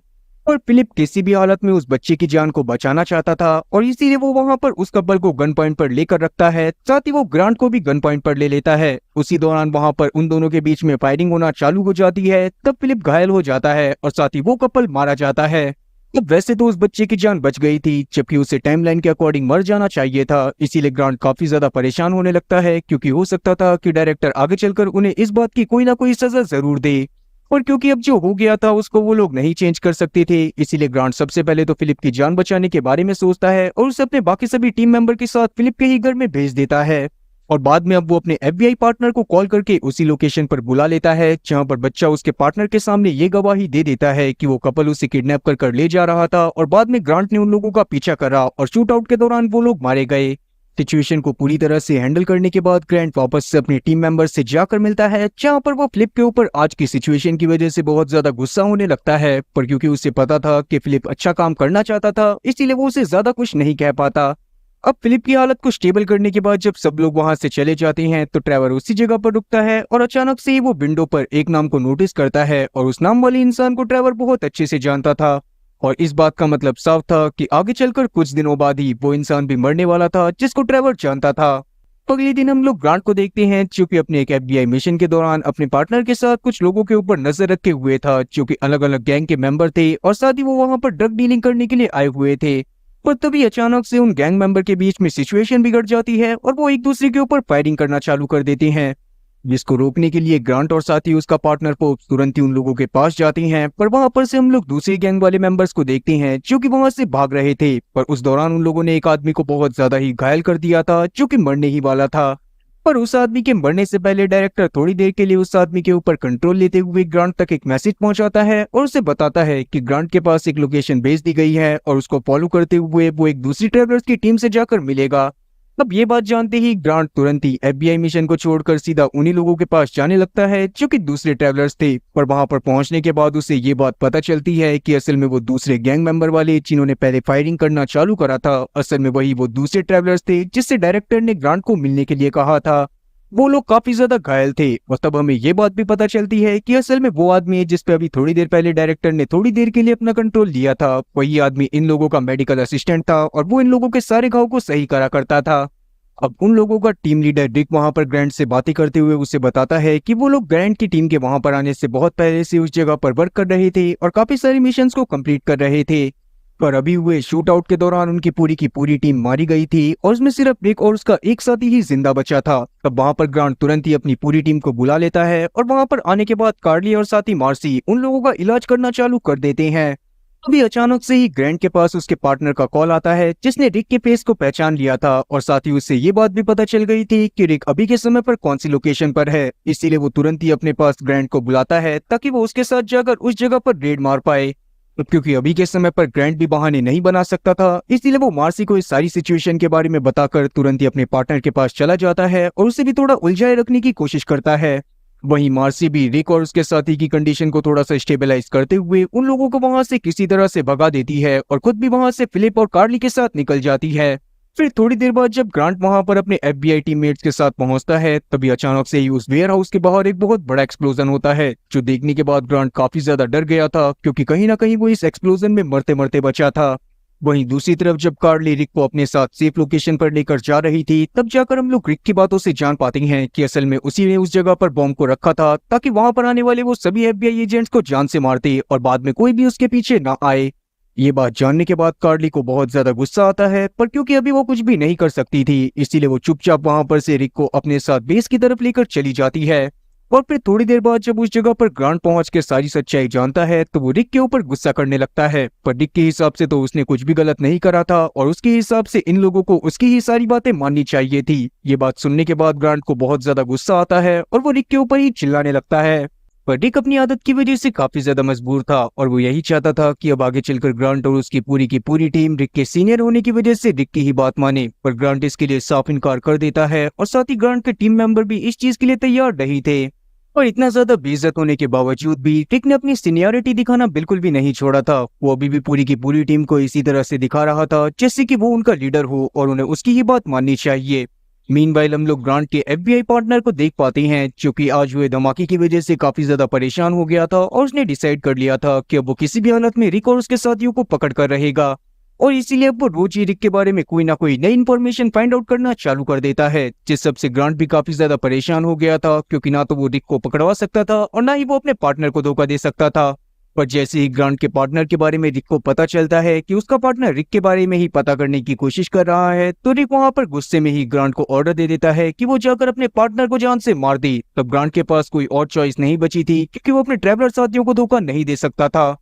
और फिलिप किसी भी हालत में उस बच्चे की जान को बचाना चाहता था और इसीलिए वो वहां पर उस कपल को गन पॉइंट पर लेकर रखता है, साथ ही वो ग्रांट को भी गन पॉइंट पर ले लेता है। उसी दौरान वहां पर उन दोनों के बीच में फायरिंग होना चालू हो जाती है। तब फिलिप घायल हो जाता है और साथ ही वो कपल मारा जाता है। अब वैसे तो उस बच्चे की जान बच गई थी, जबकि उसे टाइमलाइन के अकॉर्डिंग मर जाना चाहिए था। इसीलिए ग्रांट काफी ज्यादा परेशान होने लगता है, क्योंकि हो सकता था कि डायरेक्टर आगे चलकर उन्हें इस बात की कोई ना कोई सजा जरूर दे। और क्योंकि अब जो हो गया था उसको वो लोग नहीं चेंज कर सकते थे, इसीलिए ग्रांट सबसे पहले तो फिलिप की जान बचाने के बारे में सोचता है और उसे अपने बाकी सभी टीम मेंबर के साथ फिलिप के ही घर में भेज देता है। और बाद में अब वो अपने एफबीआई पार्टनर को कॉल करके उसी लोकेशन पर बुला लेता है, जहां पर बच्चा उसके पार्टनर के सामने ये गवाही दे देता है कि वो कपल उसे किडनैप कर ले जा रहा था और बाद में ग्रांट ने उन लोगों का पीछा करा और शूट आउट के दौरान वो लोग मारे गए। सिचुएशन को पूरी तरह से हैंडल करने के बाद ग्रांट वापस से अपने टीम मेंबर से जाकर मिलता है, जहां पर वो फिलिप के ऊपर आज की सिचुएशन की वजह से बहुत ज्यादा गुस्सा होने लगता है। पर क्योंकि उसे पता था कि फिलिप अच्छा काम करना चाहता था, इसीलिए वो उसे ज्यादा कुछ नहीं कह पाता। अब फिलिप की हालत को स्टेबल करने के बाद जब सब लोग वहां से चले जाते हैं तो ट्रेवर उसी जगह पर रुकता है और अचानक से ही वो विंडो पर एक नाम को नोटिस करता है और उस नाम वाले इंसान को ट्रेवर बहुत अच्छे से जानता था। और इस बात का मतलब साफ था कि आगे चलकर कुछ दिनों बाद ही वो इंसान भी मरने वाला था जिसको ट्रेवर जानता था। अगले दिन हम लोग ग्रांट को देखते हैं, जो कि अपने एक एफबीआई मिशन के दौरान अपने पार्टनर के साथ कुछ लोगों के ऊपर नजर रखे हुए था, जो कि अलग अलग गैंग के मेंबर थे और साथ ही वो वहां पर ड्रग डीलिंग करने के लिए आए हुए थे। पर तभी अचानक से उन गैंग मेंबर के बीच में सिचुएशन बिगड़ जाती है और वो एक दूसरे के ऊपर फायरिंग करना चालू कर देते हैं, जिसको रोकने के लिए ग्रांट और साथ ही उसका पार्टनर पोप तुरंत ही उन लोगों के पास जाते हैं। पर वहां पर से हम लोग दूसरे गैंग वाले मेंबर्स को देखते हैं जो कि वहां से भाग रहे थे, पर उस दौरान उन लोगों ने एक आदमी को बहुत ज्यादा ही घायल कर दिया था, जो कि मरने ही वाला था। पर उस आदमी के मरने से पहले डायरेक्टर थोड़ी देर के लिए उस आदमी के ऊपर कंट्रोल लेते हुए ग्रांट तक एक मैसेज पहुंचाता है और उसे बताता है कि ग्रांट के पास एक लोकेशन भेज दी गई है और उसको फॉलो करते हुए वो एक दूसरी ट्रेवलर्स की टीम से जाकर मिलेगा। अब ये बात जानते ही ग्रांट तुरंत ही एफबीआई मिशन को छोड़कर सीधा उन्हीं लोगों के पास जाने लगता है जो कि दूसरे ट्रेवलर्स थे। पर वहां पर पहुंचने के बाद उसे ये बात पता चलती है कि असल में वो दूसरे गैंग मेंबर वाले जिन्होंने पहले फायरिंग करना चालू करा था, असल में वही वो दूसरे ट्रेवलर्स थे जिससे डायरेक्टर ने ग्रांट को मिलने के लिए कहा था। वो लोग काफी ज्यादा घायल थे और तब हमें ये बात भी पता चलती है कि असल में वो आदमी जिस पे अभी थोड़ी देर पहले डायरेक्टर ने थोड़ी देर के लिए अपना कंट्रोल लिया था, वही आदमी इन लोगों का मेडिकल असिस्टेंट था और वो इन लोगों के सारे घाव को सही करा करता था। अब उन लोगों का टीम लीडर डिक वहां पर ग्रैंट से बातें करते हुए उसे बताता है कि वो लोग ग्रैंट की टीम के वहां पर आने से बहुत पहले से उस जगह पर वर्क कर रहे थे और काफी सारी मिशंस को कंप्लीट कर रहे थे। पर अभी हुए शूट आउट के दौरान उनकी पूरी की पूरी टीम मारी गई थी और उसमें सिर्फ डिक और उसका एक साथी ही जिंदा बचा था। तब वहां पर ग्रांट तुरंत ही अपनी पूरी टीम को बुला लेता है और वहां पर आने के बाद कार्ली और साथी मार्सी उन लोगों का इलाज करना चालू कर देते हैं। अभी अचानक से ही ग्रैंट के पास उसके पार्टनर का कॉल आता है जिसने रिक के फेस को पहचान लिया था और साथ ही उससे ये बात भी पता चल गई थी कि रिक अभी के समय पर कौन सी लोकेशन पर है। इसीलिए वो तुरंत ही अपने पास ग्रैंट को बुलाता है ताकि वो उसके साथ जाकर उस जगह पर रेड मार पाए। तो क्योंकि अभी के समय पर ग्रैंट भी बहाने नहीं बना सकता था, इसलिए वो मार्सी को इस सारी सिचुएशन के बारे में बताकर तुरंत ही अपने पार्टनर के पास चला जाता है और उसे भी थोड़ा उलझाए रखने की कोशिश करता है। वहीं मार्सी भी रिक और उसके साथी की कंडीशन को थोड़ा सा स्टेबलाइज करते हुए उन लोगों को वहां से किसी तरह से भगा देती है और खुद भी वहां से फिलिप और कार्ली के साथ निकल जाती है। फिर थोड़ी देर बाद जब ग्रांट वहां पर अपने एफबीआई टीममेट्स के साथ पहुंचता है, तभी अचानक से ही उस वेयर हाउस के बाहर एक बहुत बड़ा एक्सप्लोजन होता है, जो देखने के बाद ग्रांट काफी ज्यादा डर गया था क्योंकि कहीं ना कहीं वो इस एक्सप्लोजन में मरते मरते बचा था। वहीं दूसरी तरफ जब कार्ली रिक को अपने साथ सेफ लोकेशन पर लेकर जा रही थी, तब जाकर हम लोग रिक की बातों से जान पाते हैं कि असल में उसी ने उस जगह पर बॉम्ब को रखा था ताकि वहां पर आने वाले वो सभी एफबीआई एजेंट्स को जान से मारते और बाद में कोई भी उसके पीछे ना आए। ये बात जानने के बाद कार्ली को बहुत ज्यादा गुस्सा आता है, पर क्योंकि अभी वो कुछ भी नहीं कर सकती थी, इसीलिए वो चुपचाप वहां पर से रिक को अपने साथ बेस की तरफ लेकर चली जाती है। और फिर थोड़ी देर बाद जब उस जगह पर ग्रांट पहुंच के सारी सच्चाई जानता है तो वो रिक के ऊपर गुस्सा करने लगता है। पर रिक के हिसाब से तो उसने कुछ भी गलत नहीं करा था और उसके हिसाब से इन लोगों को उसकी ही सारी बातें माननी चाहिए थी। ये बात सुनने के बाद ग्रांट को बहुत ज्यादा गुस्सा आता है और वो रिक के ऊपर ही चिल्लाने लगता है। पर रिक अपनी आदत की वजह से काफी ज्यादा मजबूर था और वो यही चाहता था कि अब आगे चलकर ग्रांट और उसकी पूरी टीम रिक के सीनियर होने की वजह से रिक की ही बात माने। पर ग्रांट इसके लिए साफ इनकार कर देता है और साथ ही ग्रांट के टीम मेंबर भी इस चीज के लिए तैयार नहीं थे। और इतना ज्यादा बेइज्जत होने के बावजूद भी रिक ने अपनी सीनियरिटी दिखाना बिल्कुल भी नहीं छोड़ा था। वो अभी भी पूरी की पूरी टीम को इसी तरह से दिखा रहा था जैसे कि वो उनका लीडर हो और उन्हें उसकी ही बात माननी चाहिए। मीनवाइल हम लोग ग्रांट के एफबीआई पार्टनर को देख पाते हैं, जो कि आज हुए धमाके की वजह से काफी ज्यादा परेशान हो गया था और उसने डिसाइड कर लिया था कि अब वो किसी भी हालत में रिक और उसके साथियों को पकड़ कर रहेगा। और इसीलिए अब वो रोज ही रिक के बारे में कोई ना कोई नई इन्फॉर्मेशन फाइंड आउट करना चालू कर देता है, जिस सबसे ग्रांट भी काफी ज्यादा परेशान हो गया था, क्योंकि ना तो वो रिक को पकड़वा सकता था और ना ही वो अपने पार्टनर को धोखा दे सकता था। पर जैसे ही ग्रांट के पार्टनर के बारे में रिक को पता चलता है कि उसका पार्टनर रिक के बारे में ही पता करने की कोशिश कर रहा है, तो रिक वहां पर गुस्से में ही ग्रांट को ऑर्डर दे देता है कि वो जाकर अपने पार्टनर को जान से मार दे। तब ग्रांट के पास कोई और चॉइस नहीं बची थी, क्योंकि वो अपने ट्रैवलर साथियों को धोखा नहीं दे सकता था।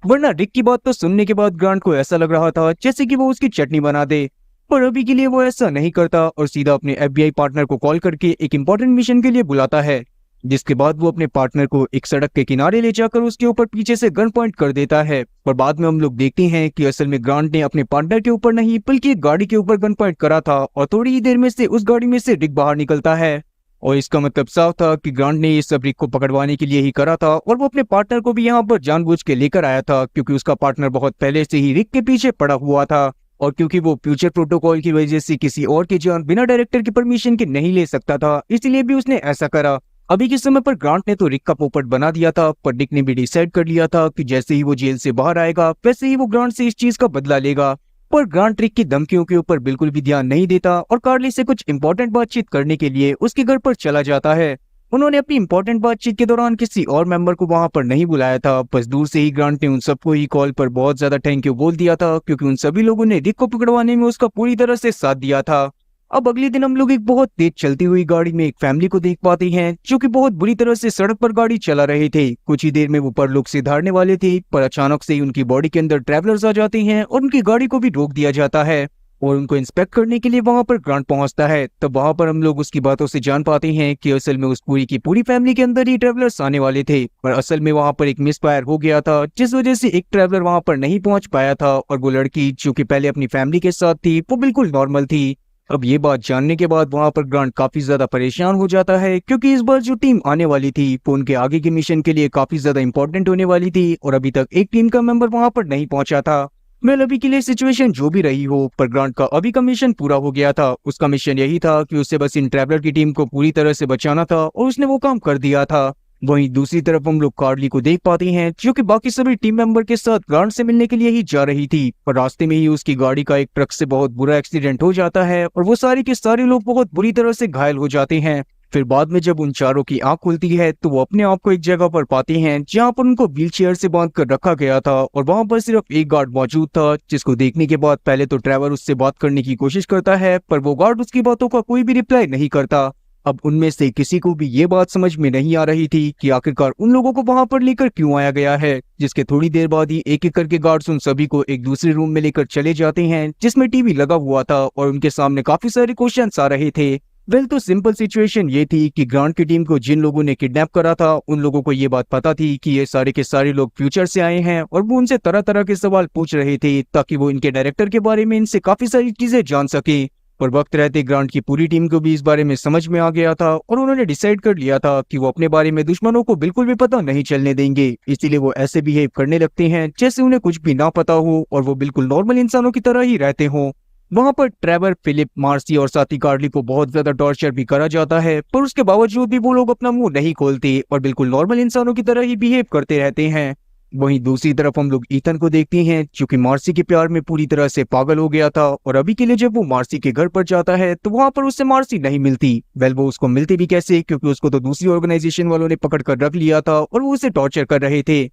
वरना रिक की बात तो सुनने के बाद ग्रांट को ऐसा लग रहा था जैसे कि वो उसकी चटनी बना दे। पर अभी के लिए वो ऐसा नहीं करता और सीधा अपने एफबीआई पार्टनर को कॉल करके एक इंपॉर्टेंट मिशन के लिए बुलाता है, जिसके बाद वो अपने पार्टनर को एक सड़क के किनारे ले जाकर उसके ऊपर पीछे से गन पॉइंट कर देता है। पर बाद में हम लोग देखते हैं कि असल में ग्रांट ने अपने पार्टनर के ऊपर नहीं बल्कि एक गाड़ी के ऊपर गन पॉइंट करा था और थोड़ी ही देर में से उस गाड़ी में से रिक बाहर निकलता है। और इसका मतलब साफ था कि ग्रांट ने ये सब रिक को पकड़वाने के लिए ही करा था और वो अपने पार्टनर को भी यहाँ पर जानबूझ के लेकर आया था, क्योंकि उसका पार्टनर बहुत पहले से ही रिक के पीछे पड़ा हुआ था। और क्योंकि वो फ्यूचर प्रोटोकॉल की वजह से किसी और की जान बिना डायरेक्टर की परमिशन के नहीं ले सकता था, इसलिए भी उसने ऐसा करा। अभी के समय पर ग्रांट ने तो रिक का पोपट बना दिया था, पर रिक ने भी डिसाइड कर लिया था कि जैसे ही वो जेल से बाहर आएगा वैसे ही वो ग्रांट से इस चीज का बदला लेगा। पर ग्रांट रिक की धमकियों के ऊपर बिल्कुल भी ध्यान नहीं देता और कार्ली से कुछ इंपॉर्टेंट बातचीत करने के लिए उसके घर पर चला जाता है। उन्होंने अपनी इंपॉर्टेंट बातचीत के दौरान किसी और मेंबर को वहां पर नहीं बुलाया था, बस दूर से ही ग्रांट ने उन सबको ही कॉल पर बहुत ज्यादा थैंक यू बोल दिया था, क्योंकि उन सभी लोगों ने रिक को पकड़वाने में उसका पूरी तरह से साथ दिया था। अब अगले दिन हम लोग एक बहुत तेज चलती हुई गाड़ी में एक फैमिली को देख पाते हैं, जो कि बहुत बुरी तरह से सड़क पर गाड़ी चला रहे थे। कुछ ही देर में वो परलोक से धारने वाले थे, पर अचानक से ही उनकी बॉडी के अंदर ट्रैवलर्स आ जाते हैं और उनकी गाड़ी को भी रोक दिया जाता है और उनको इंस्पेक्ट करने के लिए वहां पर ग्रांट पहुंचता है। तब वहां पर हम लोग उसकी बातों से जान पाते हैं कि असल में उस पूरी की पूरी फैमिली के अंदर ही ट्रैवलर्स आने वाले थे, पर असल में वहां पर एक मिसफायर हो गया था, जिस वजह से एक ट्रैवलर वहां पर नहीं पहुंच पाया था और वो लड़की जो कि पहले अपनी फैमिली के साथ थी वो बिल्कुल नॉर्मल थी। अब ये बात जानने के बाद वहां पर ग्रांट काफी ज्यादा परेशान हो जाता है, क्योंकि इस बार जो टीम आने वाली थी वो उनके आगे के मिशन के लिए काफी ज्यादा इंपॉर्टेंट होने वाली थी और अभी तक एक टीम का मेंबर वहां पर नहीं पहुंचा था। वेल, अभी के लिए सिचुएशन जो भी रही हो, पर ग्रांट का अभी का मिशन पूरा हो गया था। उसका मिशन यही था कि उसे बस इन ट्रैवलर की टीम को पूरी तरह से बचाना था और उसने वो काम कर दिया था। वहीं दूसरी तरफ हम लोग कार्ली को देख पाते हैं, जो कि बाकी सभी टीम मेंबर के साथ ग्रांट से मिलने के लिए ही जा रही थी, पर रास्ते में ही उसकी गाड़ी का एक ट्रक से बहुत बुरा एक्सीडेंट हो जाता है और वो सारे के सारे लोग बहुत बुरी तरह से घायल हो जाते हैं। फिर बाद में जब उन चारों की आंख खुलती है तो वो अपने आप को एक जगह पर पाते हैं जहां पर उनको व्हील चेयर से बांध कर रखा गया था और वहां पर सिर्फ एक गार्ड मौजूद था, जिसको देखने के बाद पहले तो ट्रैवर उससे बात करने की कोशिश करता है, पर वो गार्ड उसकी बातों का कोई भी रिप्लाई नहीं करता। अब उनमें से किसी को भी ये बात समझ में नहीं आ रही थी कि आखिरकार उन लोगों को वहां पर लेकर क्यों आया गया है, जिसके थोड़ी देर बाद ही एक एक करके गार्ड्स उन सभी को एक दूसरे रूम में लेकर चले जाते हैं, जिसमें टीवी लगा हुआ था और उनके सामने काफी सारे क्वेश्चंस आ रहे थे। वेल, तो सिंपल सिचुएशन ये थी कि ग्रांट की टीम को जिन लोगों ने किडनैप करा था उन लोगों को ये बात पता थी कि ये सारे के सारे लोग फ्यूचर से आए हैं और वो उनसे तरह तरह के सवाल पूछ रहे थे ताकि वो इनके डायरेक्टर के बारे में इनसे काफी सारी चीजें जान सके। पर वक्त रहते ग्रांट की पूरी टीम को भी इस बारे में समझ में आ गया था और उन्होंने डिसाइड कर लिया था कि वो अपने बारे में दुश्मनों को बिल्कुल भी पता नहीं चलने देंगे। इसीलिए वो ऐसे बिहेव करने लगते हैं जैसे उन्हें कुछ भी ना पता हो और वो बिल्कुल नॉर्मल इंसानों की तरह ही रहते हों। वहां पर ट्रेवर, फिलिप, मार्सी और साथी कार्ली को बहुत ज्यादा टॉर्चर भी करा जाता है, पर उसके बावजूद भी वो लोग अपना मुंह नहीं खोलते और बिल्कुल नॉर्मल इंसानों की तरह ही बिहेव करते रहते हैं। वहीं दूसरी तरफ हम लोग ईथन को देखते हैं, जो कि मार्सी के प्यार में पूरी तरह से पागल हो गया था और अभी के लिए जब वो मार्सी के घर पर जाता है तो वहां पर उससे मार्सी नहीं मिलती। वेल, वो उसको मिलती भी कैसे, क्योंकि उसको तो दूसरी ऑर्गेनाइजेशन वालों ने पकड़ कर रख लिया था और वो उसे टॉर्चर कर रहे थे।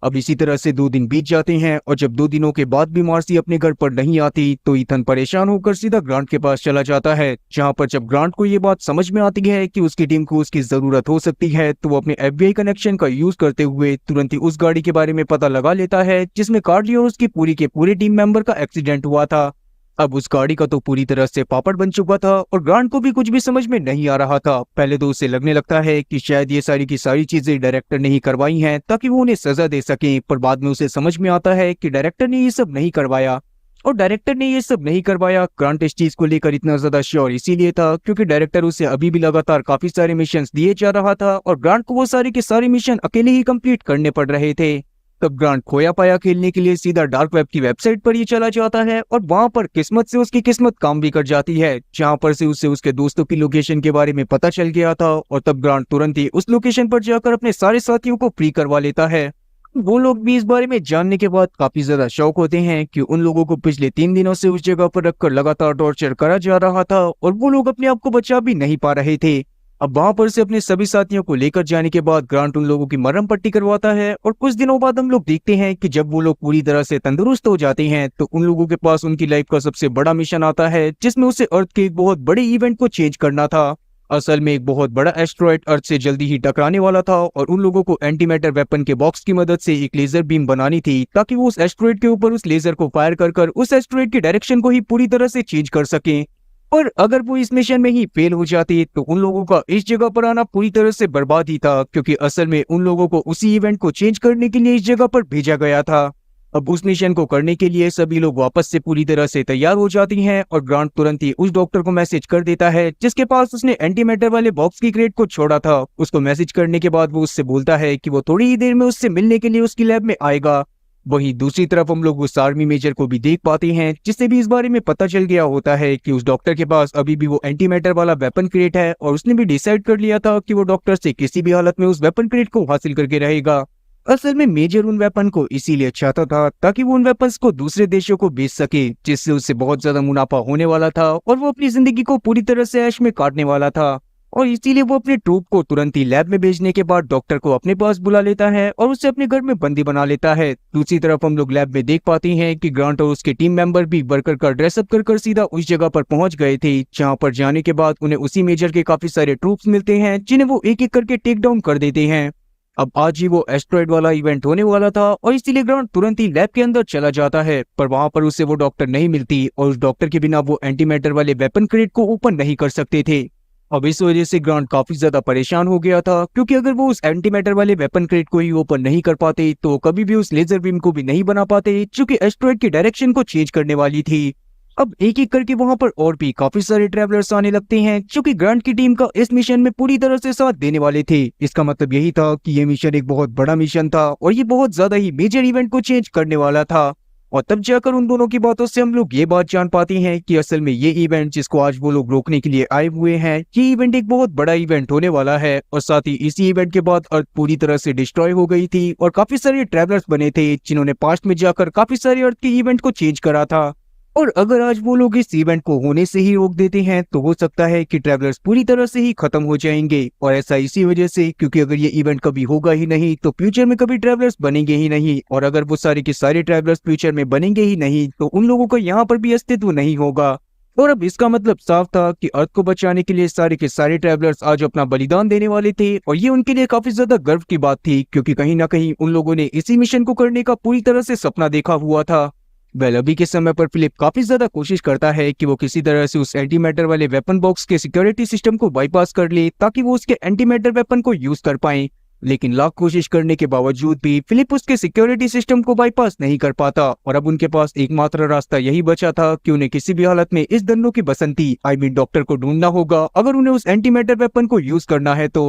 अब इसी तरह से 2 दिन बीत जाते हैं और जब 2 दिनों के बाद भी मार्सी अपने घर पर नहीं आती तो ईथन परेशान होकर सीधा ग्रांट के पास चला जाता है, जहां पर जब ग्रांट को ये बात समझ में आती है कि उसकी टीम को उसकी जरूरत हो सकती है तो वो अपने एफबीआई कनेक्शन का यूज करते हुए तुरंत ही उस गाड़ी के बारे में पता लगा लेता है जिसमें कार्ली और उसकी पूरी के पूरे टीम मेंबर का एक्सीडेंट हुआ था। अब उस गाड़ी का तो पूरी तरह से पापड़ बन चुका था और ग्रांट को भी कुछ भी समझ में नहीं आ रहा था। पहले तो उसे लगने लगता है कि शायद ये सारी की सारी चीजें डायरेक्टर ने ही करवाई हैं ताकि वो उन्हें सजा दे सके, पर बाद में उसे समझ में आता है कि डायरेक्टर ने ये सब नहीं करवाया। और डायरेक्टर ने ये सब नहीं करवाया, ग्रांट इस चीज को लेकर इतना ज्यादा श्योर इसीलिए था क्योंकि डायरेक्टर उसे अभी भी लगातार काफी सारे मिशन दिए जा रहा था और ग्रांट को वो सारे के सारे मिशन अकेले ही कंप्लीट करने पड़ रहे थे। तब ग्रांट खोया पाया खेलने के लिए सीधा डार्क वेब की वेबसाइट पर ही चला जाता है और वहां पर किस्मत से उसकी किस्मत काम भी कर जाती है, जहां पर से उसे उसके दोस्तों की लोकेशन के बारे में पता चल गया था और तब ग्रांट तुरंत ही उस लोकेशन पर जाकर अपने सारे साथियों को फ्री करवा लेता है। वो लोग भी इस बारे में जानने के बाद काफी ज्यादा शौक होते हैं कि उन लोगों को पिछले 3 दिनों से उस जगह पर रखकर लगातार टॉर्चर करा जा रहा था और वो लोग अपने आप को बचा भी नहीं पा रहे थे। अब वहां पर से अपने सभी साथियों को लेकर जाने के बाद ग्रांट उन लोगों की मरहम पट्टी करवाता है और कुछ दिनों बाद हम लोग देखते हैं कि जब वो लोग पूरी तरह से तंदुरुस्त हो जाते हैं तो उन लोगों के पास उनकी लाइफ का सबसे बड़ा मिशन आता है, जिसमें उसे अर्थ के एक बहुत बड़े इवेंट को चेंज करना था। असल में एक बहुत बड़ा एस्ट्रॉयड अर्थ से जल्दी ही टकराने वाला था और उन लोगों को एंटी मैटर वेपन के बॉक्स की मदद से एक लेजर बीम बनानी थी ताकि वो उस एस्ट्रॉयड के ऊपर उस लेजर को फायर कर उस एस्ट्रॉयड की डायरेक्शन को ही पूरी तरह से चेंज कर सकें। और अगर वो इस मिशन में ही फेल हो जाती तो उन लोगों का इस जगह पर आना पूरी तरह से बर्बाद ही था, क्योंकि असल में उन लोगों को उसी इवेंट को चेंज करने के लिए इस जगह पर भेजा गया था। अब उस मिशन को करने के लिए सभी लोग वापस से पूरी तरह से तैयार हो जाती हैं और ग्रांट तुरंत ही उस डॉक्टर को मैसेज कर देता है जिसके पास उसने एंटी मैटर वाले बॉक्स की क्रेट को छोड़ा था। उसको मैसेज करने के बाद वो उससे बोलता है कि वो थोड़ी ही देर में उससे मिलने के लिए उसकी लैब में आएगा। वहीं दूसरी तरफ हम लोग उस आर्मी मेजर को भी देख पाते हैं जिससे भी इस बारे में पता चल गया होता है कि उस डॉक्टर के पास अभी भी वो एंटी मैटर वाला वेपन क्रेट है और उसने भी डिसाइड कर लिया था कि वो डॉक्टर से किसी भी हालत में उस वेपन क्रेट को हासिल करके रहेगा। असल में मेजर उन वेपन को इसीलिए चाहता था ताकि वो उन वेपन्स को दूसरे देशों को बेच सके, जिससे उससे बहुत ज्यादा मुनाफा होने वाला था और वो अपनी जिंदगी को पूरी तरह से ऐश में काटने वाला था। और इसीलिए वो अपने ट्रूप को तुरंत ही लैब में भेजने के बाद डॉक्टर को अपने पास बुला लेता है और उसे अपने घर में बंदी बना लेता है। दूसरी तरफ हम लोग लैब में देख पाते हैं कि ग्रांट और उसके टीम मेंबर भी वर्कर का ड्रेसअप कर सीधा उस जगह पर पहुंच गए थे, जहां पर जाने के बाद उन्हें उसी मेजर के काफी सारे ट्रूप्स मिलते हैं जिन्हें वो एक एक करके टेक डाउन कर देते हैं। अब आज ही वो एस्ट्रॉयड वाला इवेंट होने वाला था और इसीलिए ग्रांट तुरंत ही लैब के अंदर चला जाता है, पर वहां पर उसे वो डॉक्टर नहीं मिलती और उस डॉक्टर के बिना वो एंटी मैटर वाले वेपन क्रेट को ओपन नहीं कर सकते थे। अब इस वजह से ग्रांट काफी ज्यादा परेशान हो गया था, क्योंकि अगर वो उस एंटी मैटर वाले वेपन क्रेट को ही ओपन नहीं कर पाते तो कभी भी उस लेजर बीम को भी नहीं बना पाते, क्योंकि एस्ट्रॉयड की डायरेक्शन को चेंज करने वाली थी। अब एक एक करके वहां पर और भी काफी सारे ट्रैवलर्स आने लगते हैं जो कि ग्रांट की टीम का इस मिशन में पूरी तरह से साथ देने वाले थे। इसका मतलब यही था कि ये मिशन एक बहुत बड़ा मिशन था और ये बहुत ज्यादा ही मेजर इवेंट को चेंज करने वाला था। और तब जाकर उन दोनों की बातों से हम लोग ये बात जान पाते हैं कि असल में ये इवेंट जिसको आज वो लोग रोकने के लिए आए हुए हैं, ये इवेंट एक बहुत बड़ा इवेंट होने वाला है। और साथ ही इसी इवेंट के बाद अर्थ पूरी तरह से डिस्ट्रॉय हो गई थी और काफी सारे ट्रैवलर्स बने थे जिन्होंने पास्ट में जाकर काफी सारे अर्थ के इवेंट को चेंज करा था। और अगर आज वो लोग इस इवेंट को होने से ही रोक देते हैं तो हो सकता है कि ट्रैवलर्स पूरी तरह से ही खत्म हो जाएंगे। और ऐसा इसी वजह से, क्योंकि अगर ये इवेंट कभी होगा ही नहीं तो फ्यूचर में कभी ट्रैवलर्स बनेंगे ही नहीं, और अगर वो सारे के सारे ट्रैवलर्स फ्यूचर में बनेंगे ही नहीं तो उन लोगों का यहाँ पर भी अस्तित्व नहीं होगा। और अब इसका मतलब साफ था कि अर्थ को बचाने के लिए सारे के सारे ट्रैवलर्स आज अपना बलिदान देने वाले थे और ये उनके लिए काफी ज्यादा गर्व की बात थी, क्योंकि कहीं ना कहीं उन लोगों ने इसी मिशन को करने का पूरी तरह से सपना देखा हुआ था। अभी के समय पर फिलिप काफी ज्यादा कोशिश करता है कि वो किसी तरह से उस एंटी मैटर वाले वेपन बॉक्स के सिक्योरिटी सिस्टम को बाईपास कर ले ताकि वो उसके एंटी मैटर वेपन को यूज कर पाए, लेकिन लाख कोशिश करने के बावजूद भी फिलिप उसके सिक्योरिटी सिस्टम को बाईपास नहीं कर पाता। और अब उनके पास एकमात्र रास्ता यही बचा था कि उन्हें किसी भी हालत में इस दंडों की बसंती डॉक्टर को ढूंढना होगा अगर उन्हें उस एंटी मैटर वेपन को यूज करना है तो।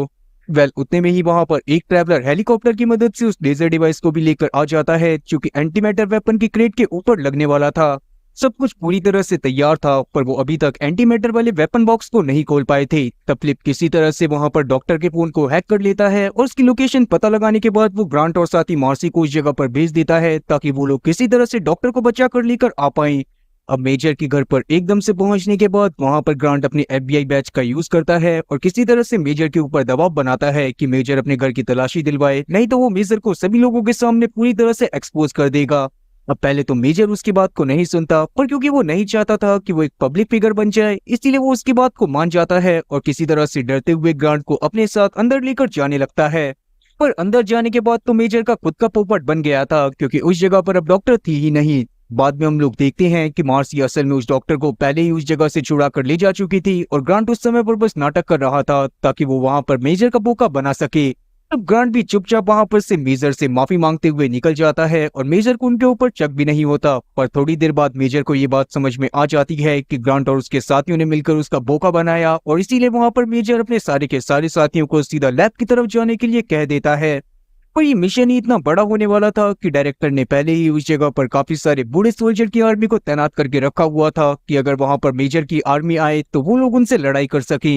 उतने में ही वहां पर एक ट्रैवलर हेलीकॉप्टर की मदद से उस लेजर डिवाइस को भी लेकर आ जाता है जो कि एंटी मैटर वेपन की क्रेट के ऊपर लगने वाला था। सब कुछ पूरी तरह से तैयार था, पर वो अभी तक एंटी मैटर वाले वेपन बॉक्स को नहीं खोल पाए थे। तब फ्लिप किसी तरह से वहां पर डॉक्टर के फोन को हैक कर लेता है और उसकी लोकेशन पता लगाने के बाद वो ग्रांट और साथ ही मार्सी को उस जगह पर भेज देता है ताकि वो लोग किसी तरह से डॉक्टर को बचा कर लेकर आ पाए। अब मेजर के घर पर एकदम से पहुंचने के बाद वहां पर ग्रांट अपने FBI बैच का यूज करता है और किसी तरह से मेजर के ऊपर दबाव बनाता है कि मेजर अपने घर की तलाशी दिलवाए, नहीं तो वो मेजर को सभी लोगों के सामने पूरी तरह से एक्सपोज कर देगा। अब पहले तो मेजर उसकी बात को नहीं सुनता, पर क्योंकि वो नहीं चाहता था कि वो एक पब्लिक फिगर बन जाए इसलिए वो उसकी बात को मान जाता है और किसी तरह से डरते हुए ग्रांट को अपने साथ अंदर लेकर जाने लगता है। पर अंदर जाने के बाद तो मेजर का खुद का पोपट बन गया था, क्योंकि उस जगह पर अब डॉक्टर थी ही नहीं। बाद में हम लोग देखते हैं कि मार्सी असल में उस डॉक्टर को पहले ही उस जगह से छुड़ा कर ले जा चुकी थी और ग्रांट उस समय पर बस नाटक कर रहा था ताकि वो वहां पर मेजर का बोका बना सके। अब ग्रांट भी चुपचाप वहां पर से मेजर से माफी मांगते हुए निकल जाता है और मेजर को उनके ऊपर शक भी नहीं होता। पर थोड़ी देर बाद मेजर को ये बात समझ में आ जाती है कि ग्रांट और उसके साथियों ने मिलकर उसका बोका बनाया और इसीलिए वहां पर मेजर अपने सारे के सारे साथियों को सीधा लैब की तरफ जाने के लिए कह देता है। और ये मिशन ही इतना बड़ा होने वाला था कि डायरेक्टर ने पहले ही उस जगह पर काफी सारे बूढ़े सोल्जर की आर्मी को तैनात करके रखा हुआ था कि अगर वहां पर मेजर की आर्मी आए तो वो लोग उनसे लड़ाई कर सके।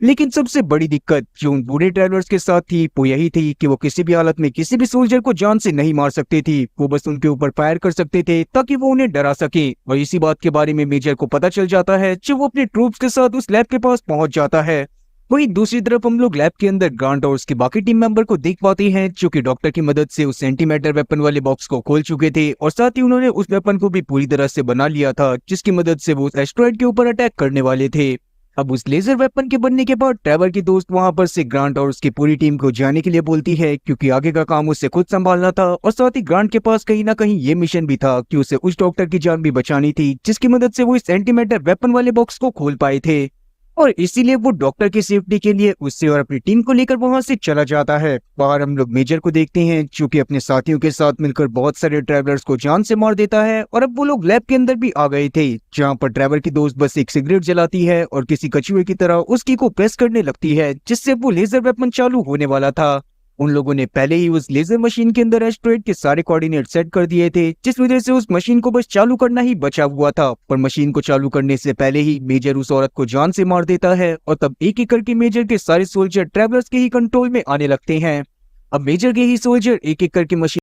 लेकिन सबसे बड़ी दिक्कत जो उन बूढ़े ट्रैवलर्स के साथ थी वो यही थी कि वो किसी भी हालत में किसी भी सोल्जर को जान से नहीं मार सकते थे। वो बस उनके ऊपर फायर कर सकते थे ताकि वो उन्हें डरा सके। और इसी बात के बारे में मेजर को पता चल जाता है जब वो अपने ट्रूप्स के साथ उस लैब के पास पहुंच जाता है। वहीं दूसरी तरफ हम लोग लैब के अंदर ग्रांट और उसके बाकी टीम मेंबर को देख पाते हैं जो कि डॉक्टर की मदद से उस एंटीमैटर वेपन वाले बॉक्स को खोल चुके थे और साथ ही उन्होंने उस वेपन को भी पूरी तरह से बना लिया था जिसकी मदद से वो उस एस्ट्रॉइड के ऊपर अटैक करने वाले थे। अब उस लेजर वेपन के बनने के बाद ट्रेवर की दोस्त वहां पर से ग्रांट और उसकी पूरी टीम को जाने के लिए बोलती है क्योंकि आगे का काम उसे खुद संभालना था। और साथ ही ग्रांट के पास कहीं ना कहीं ये मिशन भी था कि उसे उस डॉक्टर की जान भी बचानी थी जिसकी मदद से वो इस एंटीमैटर वेपन वाले बॉक्स को खोल पाए थे। और इसीलिए वो डॉक्टर की सेफ्टी के लिए उससे और अपनी टीम को लेकर वहां से चला जाता है। बाहर हम लोग मेजर को देखते हैं जो कि अपने साथियों के साथ मिलकर बहुत सारे ट्रैवलर्स को जान से मार देता है। और अब वो लोग लैब के अंदर भी आ गए थे जहां पर ट्रैवलर की दोस्त बस एक सिगरेट जलाती है और किसी कछुए की तरह उसकी को प्रेस करने लगती है जिससे वो लेजर वेपन चालू होने वाला था। उन लोगों ने पहले ही उस लेजर मशीन के अंदर एस्ट्रॉइड के सारे कोऑर्डिनेट सेट कर दिए थे जिस वजह से उस मशीन को बस चालू करना ही बचा हुआ था। पर मशीन को चालू करने से पहले ही मेजर उस औरत को जान से मार देता है और तब एक एक करके मेजर के सारे सोल्जर ट्रैवलर्स के ही कंट्रोल में आने लगते हैं। अब मेजर के ही सोल्जर एक एक करके मशीन